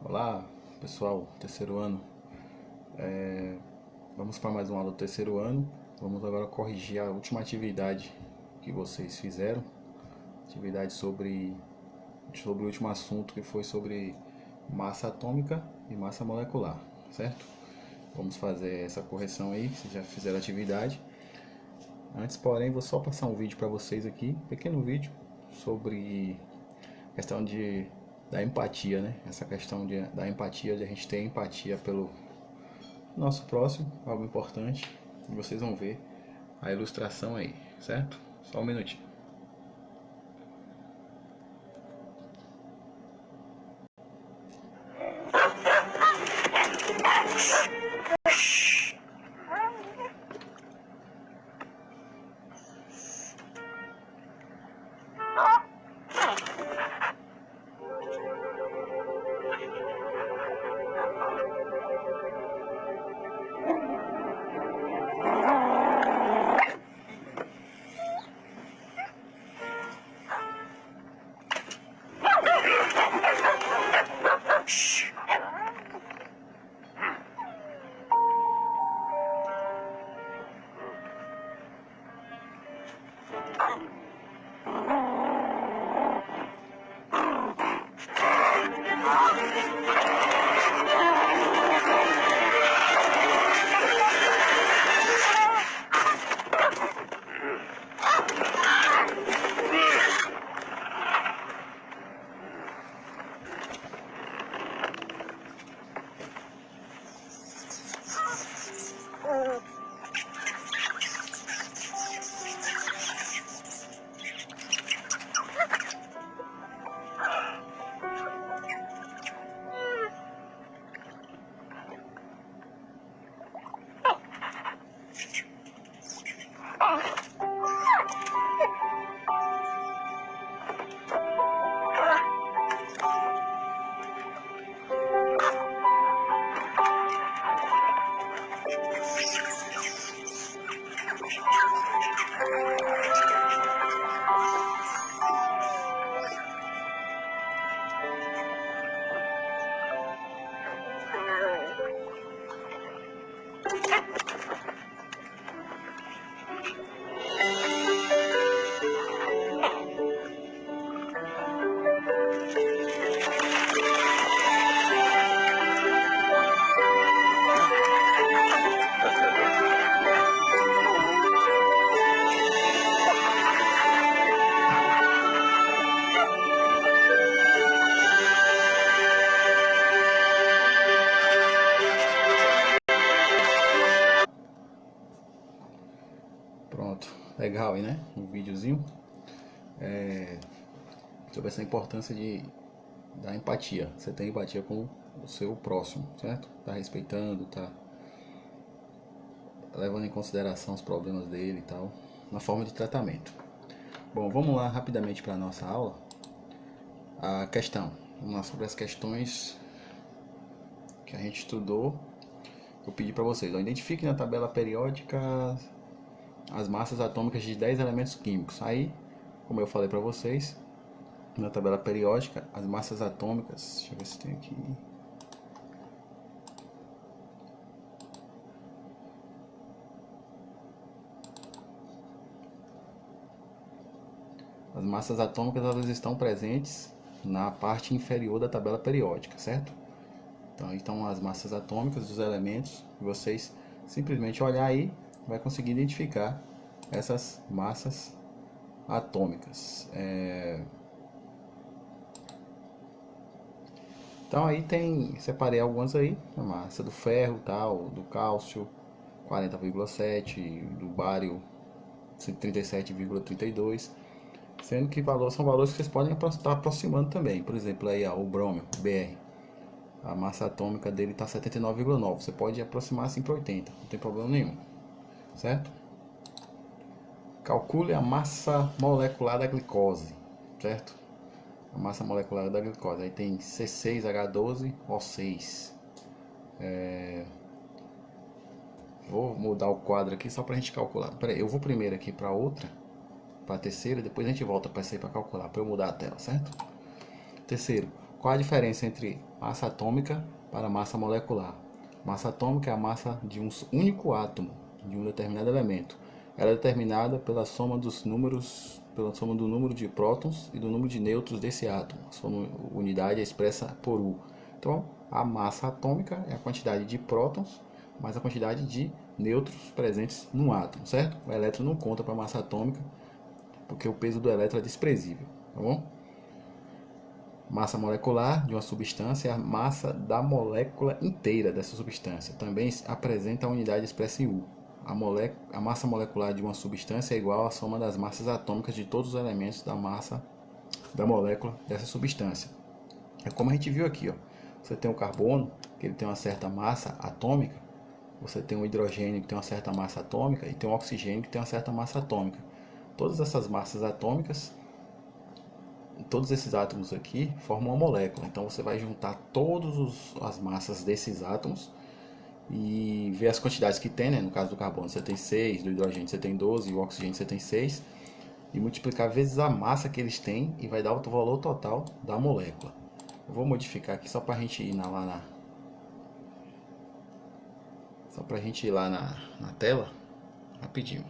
Olá pessoal, terceiro ano. Vamos para mais uma aula do terceiro ano. Vamos agora corrigir a última atividade que vocês fizeram. Atividade sobre o último assunto, que foi sobre massa atômica e massa molecular, certo? Vamos fazer essa correção aí, vocês já fizeram a atividade. Antes, porém, vou só passar um vídeo para vocês aqui, um pequeno vídeo sobre a questão da empatia, né? Essa questão da empatia, de a gente ter empatia pelo nosso próximo, algo importante. E vocês vão ver a ilustração aí, certo? Só um minutinho. Pronto, legal aí, né? Um videozinho sobre essa importância da empatia. Você tem empatia com o seu próximo, certo? Tá respeitando, tá levando em consideração os problemas dele e tal, na forma de tratamento. Bom, vamos lá rapidamente para a nossa aula. A questão, vamos lá sobre as questões que a gente estudou. Eu pedi para vocês, identifique na tabela periódica as massas atômicas de 10 elementos químicos. Aí, como eu falei para vocês, na tabela periódica, as massas atômicas, deixa eu ver se tem aqui. As massas atômicas, elas estão presentes na parte inferior da tabela periódica, certo? Então as massas atômicas dos elementos, vocês simplesmente olhar aí, vai conseguir identificar essas massas atômicas. Então aí separei algumas aí, a massa do ferro, tal, do cálcio 40,7, do bário 37,32, sendo que são valores que vocês podem estar aproximando também. Por exemplo, aí o brômio, Br, a massa atômica dele está 79,9, você pode aproximar assim para 80, não tem problema nenhum, certo? Calcule a massa molecular da glicose, certo? A massa molecular da glicose, aí tem C6H12O6. Vou mudar o quadro aqui só para a gente calcular. Peraí, eu vou primeiro aqui para outra, para a terceira, depois a gente volta para essa aí para calcular, para eu mudar a tela, certo? Terceiro, Qual a diferença entre massa atômica para massa molecular? Massa atômica é a massa de um único átomo de um determinado elemento. Ela é determinada pela soma dos números, pela soma do número de prótons e do número de nêutrons desse átomo. A sua unidade é expressa por U. Então, a massa atômica é a quantidade de prótons mais a quantidade de nêutrons presentes no átomo, certo? O elétron não conta para a massa atômica, porque o peso do elétron é desprezível, tá bom? Massa molecular de uma substância é a massa da molécula inteira dessa substância. Também apresenta a unidade expressa em U. A massa molecular de uma substância é igual à soma das massas atômicas de todos os elementos da massa da molécula dessa substância. É como a gente viu aqui, ó. Você tem o carbono, que ele tem uma certa massa atômica. Você tem o hidrogênio, que tem uma certa massa atômica, e tem o oxigênio, que tem uma certa massa atômica. Todas essas massas atômicas, todos esses átomos aqui, formam uma molécula. Então você vai juntar todas as massas desses átomos e ver as quantidades que tem, né? No caso do carbono você tem 6, do hidrogênio você tem 12, e o oxigênio você tem 6. E multiplicar vezes a massa que eles têm e vai dar o valor total da molécula. Eu vou modificar aqui só para a gente ir lá na tela, rapidinho.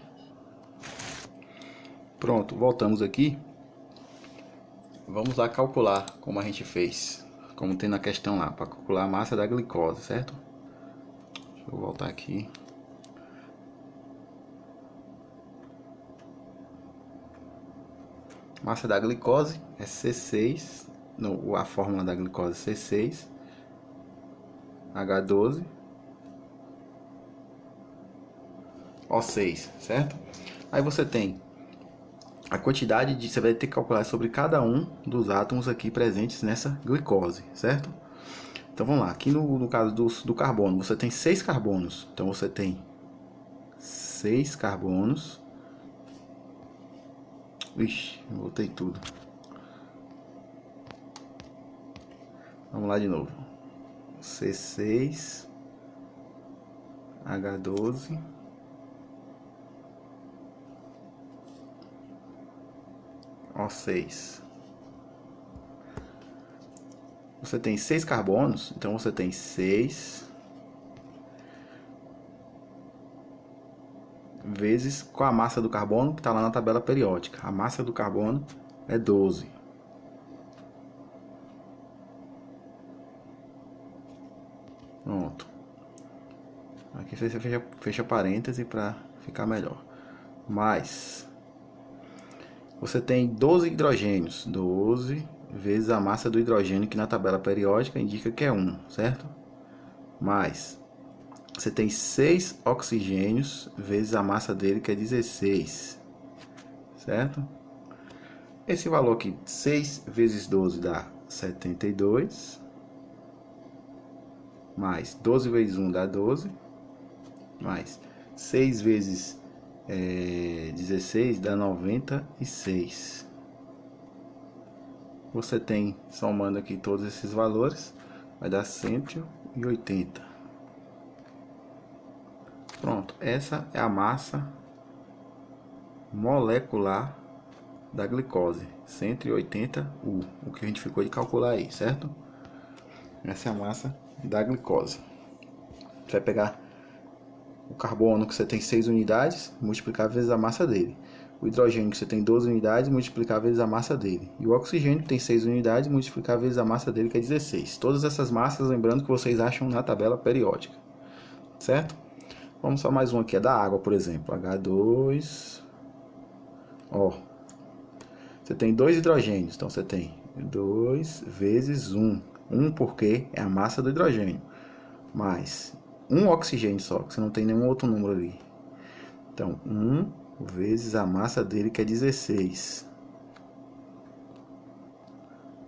Pronto, voltamos aqui. Vamos lá calcular como a gente fez, como tem na questão lá, para calcular a massa da glicose, certo? Deixa eu voltar aqui. Massa da glicose é C6, a fórmula da glicose é C6, H12, O6, certo? Aí você tem a quantidade de, você vai ter que calcular sobre cada um dos átomos aqui presentes nessa glicose, certo? Então vamos lá, aqui no caso do carbono, você tem 6 carbonos, então você tem 6 carbonos. Ixi, voltei tudo. Vamos lá de novo. C6, H12, O6. Você tem 6 carbonos, então você tem 6 vezes com a massa do carbono que está lá na tabela periódica. A massa do carbono é 12. Pronto. Aqui você fecha parêntese para ficar melhor. Mais. Você tem 12 hidrogênios. 12 vezes a massa do hidrogênio, que na tabela periódica indica que é 1, certo? Mais. Você tem 6 oxigênios vezes a massa dele, que é 16, certo? Esse valor aqui, 6 vezes 12 dá 72, mais 12 vezes 1 dá 12, mais 6 vezes 16 dá 96. Você tem, somando aqui todos esses valores, vai dar 180. Pronto, essa é a massa molecular da glicose, 180 U, o que a gente ficou de calcular aí, certo? Essa é a massa da glicose. Você vai pegar o carbono, que você tem 6 unidades, multiplicar vezes a massa dele. O hidrogênio, que você tem 12 unidades, multiplicar vezes a massa dele. E o oxigênio, que tem 6 unidades, multiplicar vezes a massa dele, que é 16. Todas essas massas, lembrando que vocês acham na tabela periódica, certo? Vamos só mais um aqui, é da água, por exemplo. H2. Ó. Você tem 2 hidrogênios, então você tem 2 vezes 1. 1 porque é a massa do hidrogênio. Mais um oxigênio só, que você não tem nenhum outro número ali. Então, 1 vezes a massa dele, que é 16.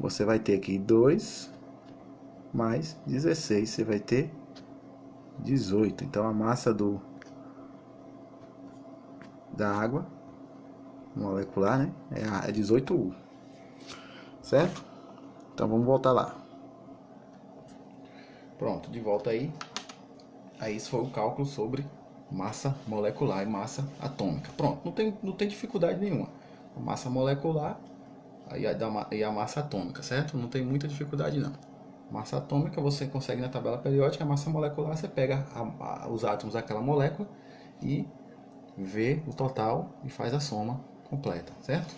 Você vai ter aqui 2 mais 16, você vai ter 18. Então a massa da água molecular, né, é 18U. Certo? Então vamos voltar lá. Pronto, de volta aí. Aí esse foi o cálculo sobre massa molecular e massa atômica. Pronto, não tem dificuldade nenhuma. A massa molecular, e a massa atômica, certo? Não tem muita dificuldade não. Massa atômica você consegue na tabela periódica, a massa molecular você pega os átomos daquela molécula e vê o total e faz a soma completa, certo?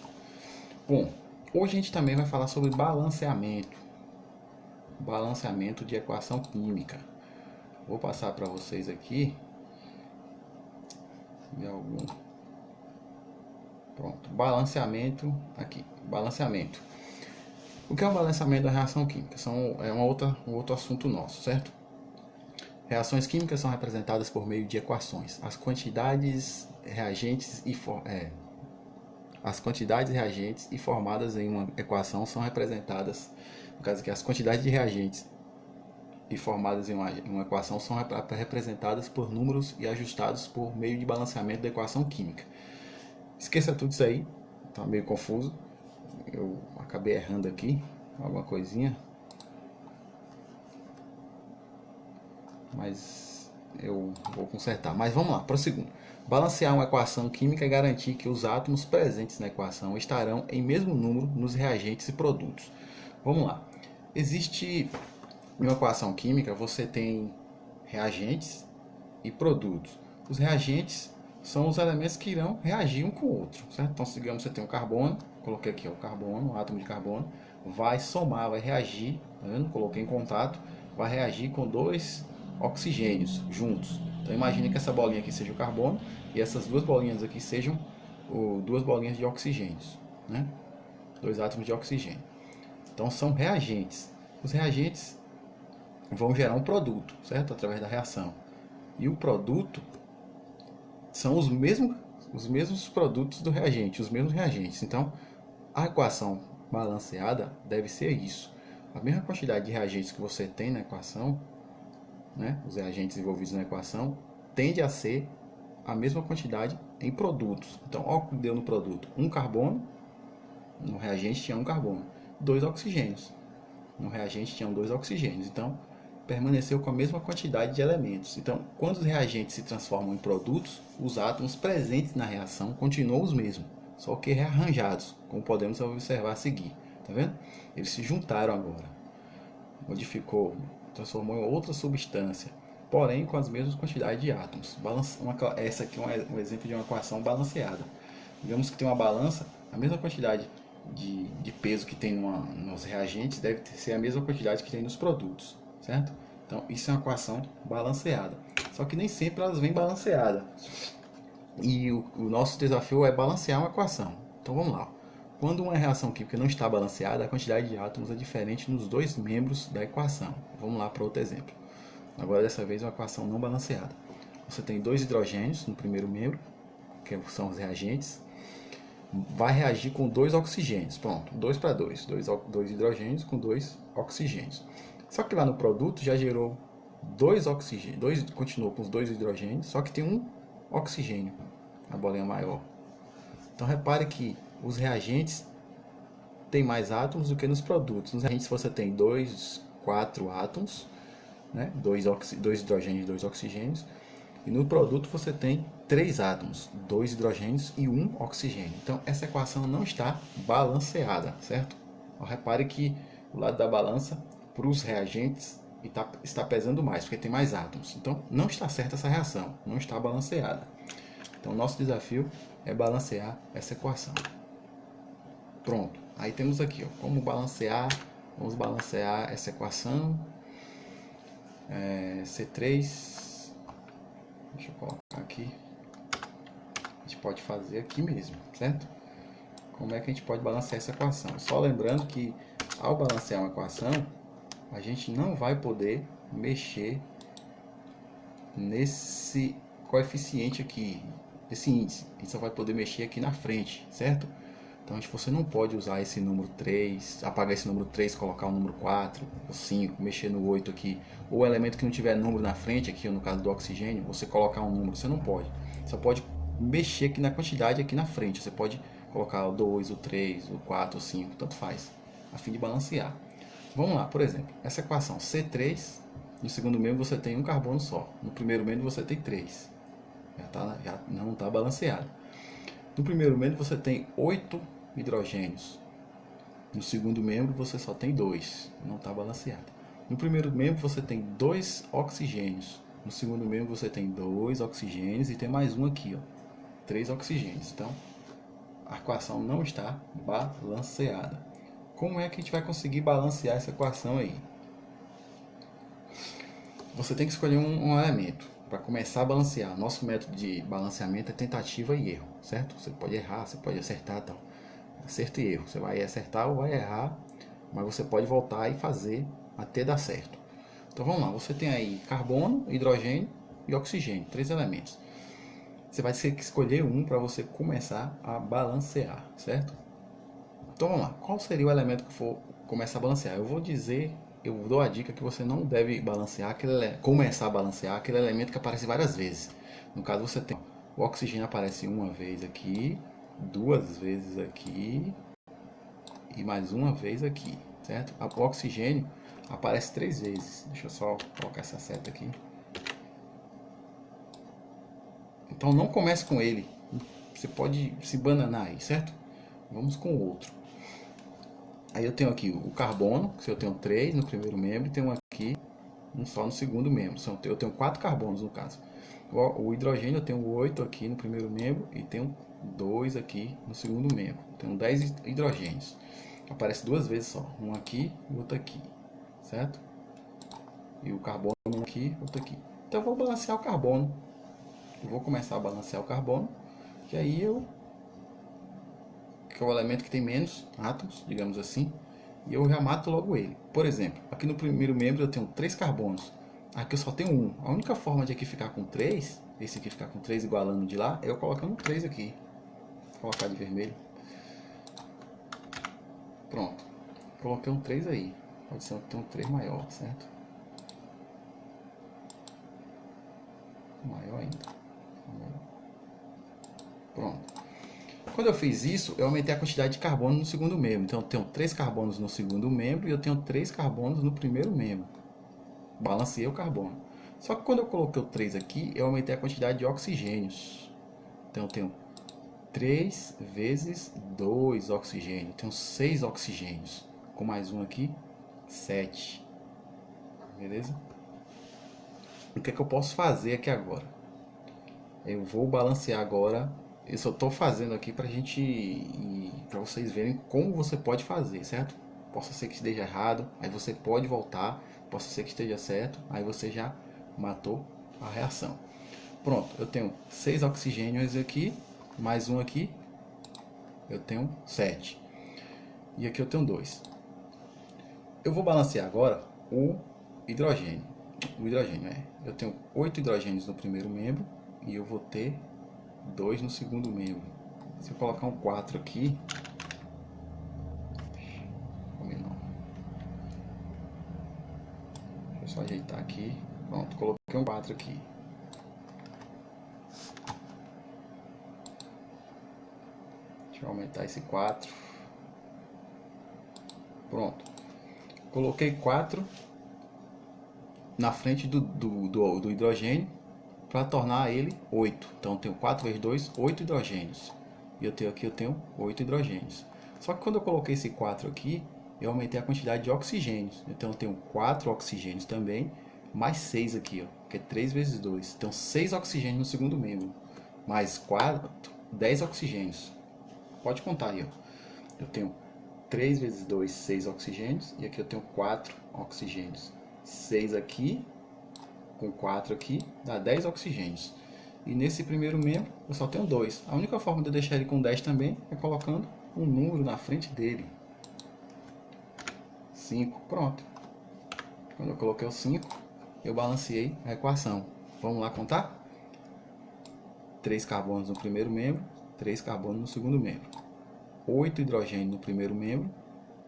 Bom, hoje a gente também vai falar sobre balanceamento de equação química. Vou passar para vocês aqui de algum. Pronto, balanceamento aqui, balanceamento. O que é o balanceamento da reação química? É um outro assunto nosso, certo? Reações químicas são representadas por meio de equações. As quantidades reagentes e formadas em uma equação são representadas, no caso aqui, as quantidades de reagentes e formadas em uma equação são representadas por números e ajustados por meio de balanceamento da equação química. Esqueça tudo isso aí, tá meio confuso. Eu acabei errando aqui alguma coisinha, mas eu vou consertar. Mas vamos lá, para o segundo. Balancear uma equação química é garantir que os átomos presentes na equação estarão em mesmo número nos reagentes e produtos. Vamos lá. Existe em uma equação química, você tem reagentes e produtos. Os reagentes são os elementos que irão reagir um com o outro, certo? Então, digamos que você tem um carbono, coloquei aqui o carbono, um átomo de carbono, vai somar, vai reagir, tá vendo? Coloquei em contato, vai reagir com dois oxigênios juntos. Então, imagine que essa bolinha aqui seja o carbono e essas duas bolinhas aqui sejam duas bolinhas de oxigênios, né? Dois átomos de oxigênio. Então, são reagentes. Os reagentes vão gerar um produto, certo? Através da reação. E o produto são os mesmos produtos do reagente, os mesmos reagentes. Então, a equação balanceada deve ser isso. A mesma quantidade de reagentes que você tem na equação, né, os reagentes envolvidos na equação, tende a ser a mesma quantidade em produtos. Então, olha o que deu no produto. Um carbono, no reagente tinha um carbono. Dois oxigênios. No reagente tinham dois oxigênios. Então, permaneceu com a mesma quantidade de elementos. Então, quando os reagentes se transformam em produtos, os átomos presentes na reação continuam os mesmos, só que rearranjados, como podemos observar a seguir. Tá vendo? Eles se juntaram agora. Modificou, transformou em outra substância, porém com as mesmas quantidades de átomos. Essa aqui é um exemplo de uma equação balanceada. Digamos que tem uma balança, a mesma quantidade de peso que tem nos reagentes deve ser a mesma quantidade que tem nos produtos, certo? Então isso é uma equação balanceada. Só que nem sempre elas vêm balanceadas. E o nosso desafio é balancear uma equação. Então vamos lá. Quando uma reação química não está balanceada, a quantidade de átomos é diferente nos dois membros da equação. Vamos lá para outro exemplo. Agora dessa vez uma equação não balanceada. Você tem dois hidrogênios no primeiro membro, que são os reagentes. Vai reagir com dois oxigênios. Pronto, 2 para 2. Dois hidrogênios com dois oxigênios. Só que lá no produto já gerou dois oxigênios. Continuou com os dois hidrogênios, só que tem um oxigênio, a bolinha maior. Então repare que os reagentes têm mais átomos do que nos produtos. Nos reagentes você tem 4 átomos, né? dois hidrogênios e 2 oxigênios. E no produto você tem 3 átomos, 2 hidrogênios e 1 oxigênio. Então essa equação não está balanceada, certo? Repare que o lado da balança para os reagentes está pesando mais, porque tem mais átomos. Então não está certa essa reação, não está balanceada. Então nosso desafio é balancear essa equação. Pronto, aí temos aqui, ó, como balancear. Vamos balancear essa equação. C3. Deixa eu colocar aqui. A gente pode fazer aqui mesmo, certo? Como é que a gente pode balancear essa equação? Só lembrando que ao balancear uma equação, a gente não vai poder mexer nesse coeficiente aqui, esse índice. A gente só vai poder mexer aqui na frente, certo? Então você não pode usar esse número 3, apagar esse número 3, colocar o número 4, ou 5, mexer no 8 aqui. Ou o elemento que não tiver número na frente, aqui no caso do oxigênio, você colocar um número, você não pode. Só pode mexer aqui na quantidade aqui na frente. Você pode colocar o 2, o 3, o 4, o 5, tanto faz, a fim de balancear. Vamos lá, por exemplo, essa equação C3, no segundo membro você tem um carbono só. No primeiro membro você tem 3. Já não está balanceado. No primeiro membro você tem 8 hidrogênios. No segundo membro você só tem 2, não está balanceado. No primeiro membro você tem 2 oxigênios. No segundo membro você tem 2 oxigênios e tem mais um aqui, ó, 3 oxigênios. Então a equação não está balanceada. Como é que a gente vai conseguir balancear essa equação aí? Você tem que escolher um elemento para começar a balancear. Nosso método de balanceamento é tentativa e erro, certo? Você pode errar, você pode acertar, tal. Acerto e erro. Você vai acertar ou vai errar, mas você pode voltar e fazer até dar certo. Então vamos lá, você tem aí carbono, hidrogênio e oxigênio, 3 elementos. Você vai ter que escolher um para você começar a balancear, certo? Então vamos lá, qual seria o elemento que for começar a balancear? Eu dou a dica que você não deve balancear começar a balancear aquele elemento que aparece várias vezes. No caso você tem o oxigênio aparece uma vez aqui, 2 vezes aqui e mais uma vez aqui, certo? O oxigênio aparece 3 vezes. Deixa eu só colocar essa seta aqui. Então não comece com ele. Você pode se bananar aí, certo? Vamos com o outro. Aí eu tenho aqui o carbono, que eu tenho 3 no primeiro membro, e tenho aqui um só no segundo membro. Eu tenho 4 carbonos no caso. O hidrogênio eu tenho 8 aqui no primeiro membro e tenho 2 aqui no segundo membro. Tenho 10 hidrogênios. Aparece 2 vezes só, um aqui e outro aqui, certo? E o carbono um aqui, outro aqui. Então eu vou balancear o carbono. Eu vou começar a balancear o carbono, que aí que é o elemento que tem menos átomos, digamos assim, e eu já mato logo ele. Por exemplo, aqui no primeiro membro eu tenho 3 carbonos, aqui eu só tenho 1. A única forma de aqui ficar com 3, esse aqui ficar com 3 igualando de lá, é eu colocando 3 aqui. Vou colocar de vermelho. Pronto. Coloquei um 3 aí. Pode ser um 3 maior, certo? Maior ainda. Pronto. Quando eu fiz isso, eu aumentei a quantidade de carbono no segundo membro. Então eu tenho 3 carbonos no segundo membro e eu tenho 3 carbonos no primeiro membro. Balanceei o carbono. Só que quando eu coloquei o 3 aqui, eu aumentei a quantidade de oxigênios. Então eu tenho 3 vezes 2 oxigênios. Eu tenho 6 oxigênios. Com mais um aqui, 7. Beleza? O que é que eu posso fazer aqui agora? Eu vou balancear agora. Eu só estou fazendo aqui para vocês verem como você pode fazer, certo? Possa ser que esteja errado, aí você pode voltar. Possa ser que esteja certo, aí você já matou a reação. Pronto, eu tenho 6 oxigênios aqui, mais um aqui, eu tenho 7. E aqui eu tenho 2. Eu vou balancear agora o hidrogênio. Eu tenho 8 hidrogênios no primeiro membro e eu vou ter 2 no segundo membro. Se eu colocar um 4 aqui, deixa eu só ajeitar aqui. Pronto, coloquei um 4 aqui. Deixa eu aumentar esse 4. Pronto. Coloquei 4 na frente do hidrogênio para tornar ele 8. Então eu tenho 4 vezes 2, 8 hidrogênios. E eu tenho 8 hidrogênios. Só que quando eu coloquei esse 4 aqui, eu aumentei a quantidade de oxigênios. Então eu tenho 4 oxigênios também, mais 6 aqui, ó, que é 3 vezes 2. Então 6 oxigênios no segundo membro, mais 4, 10 oxigênios. Pode contar aí, ó. Eu tenho 3 vezes 2, 6 oxigênios, e aqui eu tenho 4 oxigênios. 6 aqui, com 4 aqui, dá 10 oxigênios. E nesse primeiro membro, eu só tenho 2. A única forma de eu deixar ele com 10 também é colocando um número na frente dele. 5, pronto. Quando eu coloquei o 5, eu balanceei a equação. Vamos lá contar? 3 carbonos no primeiro membro, 3 carbonos no segundo membro. 8 hidrogênios no primeiro membro,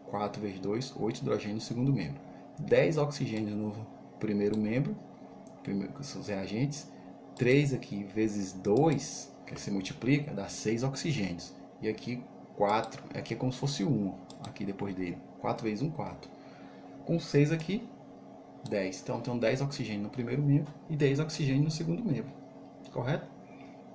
4 vezes 2, 8 hidrogênios no segundo membro. 10 oxigênios no primeiro membro, com seus reagentes. 3 aqui vezes 2, que se multiplica, dá 6 oxigênios. E aqui 4, aqui é como se fosse 1, aqui depois dele. 4 vezes 1, 4. Com 6 aqui, 10. Então, tenho 10 oxigênios no primeiro membro e 10 oxigênios no segundo membro. Correto?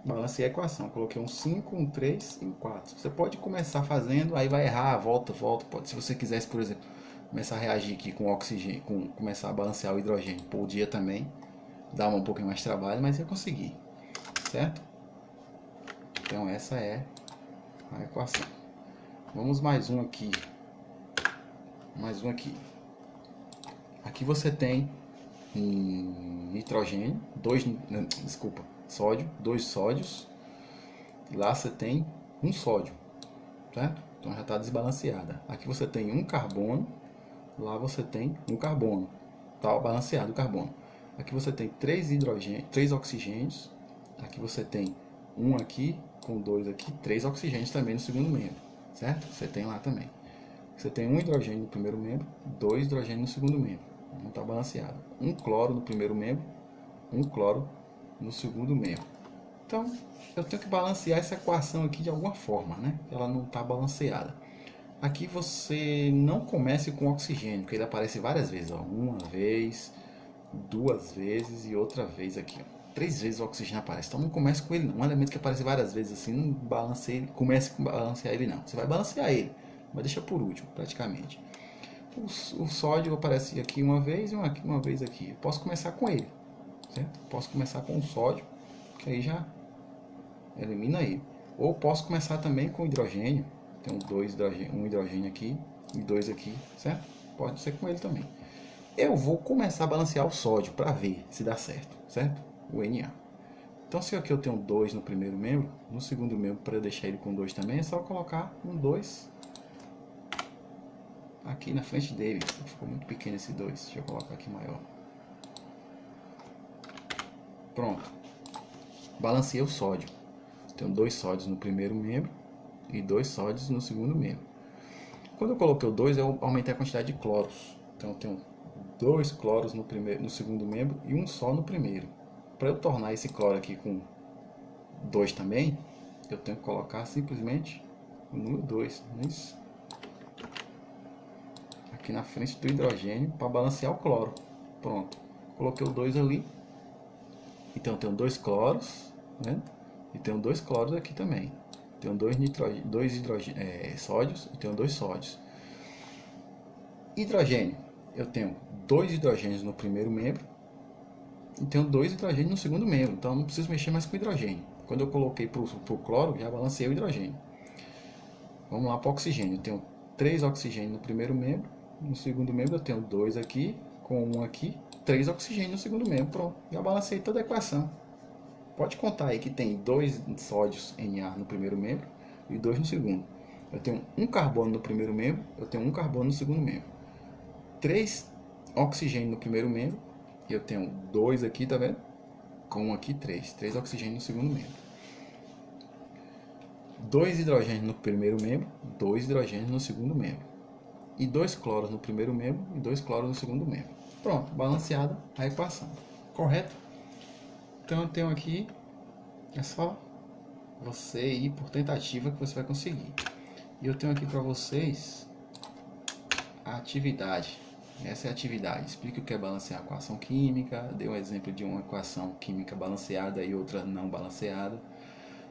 Balancei a equação, coloquei um 5, um 3 e um 4. Você pode começar fazendo, aí vai errar, volta, volta. Pode, se você quisesse, por exemplo, começar a reagir aqui com oxigênio, começar a balancear o hidrogênio por dia também, dá um pouquinho mais de trabalho, mas ia conseguir, certo? Então essa é a equação. Vamos mais um aqui. Mais um aqui. Aqui você tem nitrogênio, sódio, dois sódios. Lá você tem um sódio, certo? Então já está desbalanceada. Aqui você tem um carbono, lá você tem um carbono. Está balanceado o carbono. Aqui você tem três oxigênios. Aqui você tem um aqui com dois aqui, três oxigênios também no segundo membro, certo? Você tem lá também. Você tem um hidrogênio no primeiro membro, dois hidrogênios no segundo membro. Não está balanceado. Um cloro no primeiro membro, um cloro no segundo membro. Então, eu tenho que balancear essa equação aqui de alguma forma, né? Ela não está balanceada. Aqui você não comece com oxigênio, porque ele aparece várias vezes, ó. Uma vez, duas vezes e outra vez aqui, ó. 3 vezes o oxigênio aparece. Então não comece com ele não. Um elemento que aparece várias vezes assim, não balanceie, comece com balancear ele não. Você vai balancear ele, mas deixa por último, praticamente. O sódio aparece aqui uma vez e uma vez aqui. Eu posso começar com ele, certo? Posso começar com o sódio, que aí já elimina ele. Ou posso começar também com hidrogênio. Tem um hidrogênio aqui e dois aqui, certo? Pode ser com ele também. Eu vou começar a balancear o sódio para ver se dá certo, certo? O Na. Então se aqui eu tenho 2 no primeiro membro, no segundo membro, para eu deixar ele com 2 também, é só colocar um 2 aqui na frente dele. Ficou muito pequeno esse 2, deixa eu colocar aqui maior. Pronto. Balanceei o sódio. Tenho 2 sódios no primeiro membro e 2 sódios no segundo membro. Quando eu coloquei o 2, eu aumentei a quantidade de cloros. Então eu tenho 2 cloros no segundo membro e um só no primeiro. Para eu tornar esse cloro aqui com 2 também, eu tenho que colocar simplesmente o número 2. Isso. Aqui na frente do hidrogênio para balancear o cloro. Pronto. Coloquei o 2 ali. Então eu tenho 2 cloros, né? E tenho 2 cloros aqui também. Tenho 2 sódios e tenho 2 sódios. Hidrogênio. Eu tenho 2 hidrogênios no primeiro membro e tenho 2 hidrogênios no segundo membro. Então não preciso mexer mais com hidrogênio. Quando eu coloquei para o cloro, já balanceei o hidrogênio. Vamos lá para o oxigênio. Eu tenho 3 oxigênios no primeiro membro. No segundo membro eu tenho 2 aqui, com um aqui, 3 oxigênios no segundo membro. Pronto, já balancei toda a equação. Pode contar aí que tem 2 sódios Na no primeiro membro e 2 no segundo. Eu tenho um carbono no primeiro membro, eu tenho um carbono no segundo membro. 3 oxigênios no primeiro membro, e eu tenho 2 aqui, tá vendo? Com um aqui, 3. 3 oxigênios no segundo membro. 2 hidrogênios no primeiro membro, 2 hidrogênios no segundo membro. E 2 cloros no primeiro membro e 2 cloros no segundo membro. Pronto, balanceada a equação. Correto? Então eu tenho aqui, é só você ir por tentativa que você vai conseguir. E eu tenho aqui para vocês a atividade. Essa é a atividade. Explica o que é balancear a equação química. Dei um exemplo de uma equação química balanceada e outra não balanceada.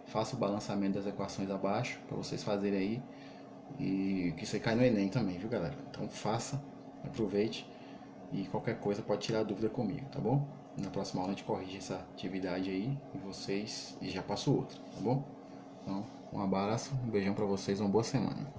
Faça o balanceamento das equações abaixo para vocês fazerem aí. E que você cai no Enem também, viu, galera? Então faça, aproveite. E qualquer coisa pode tirar dúvida comigo, tá bom? Na próxima aula a gente corrige essa atividade aí e já passo outra, tá bom? Então, um abraço, um beijão pra vocês, uma boa semana.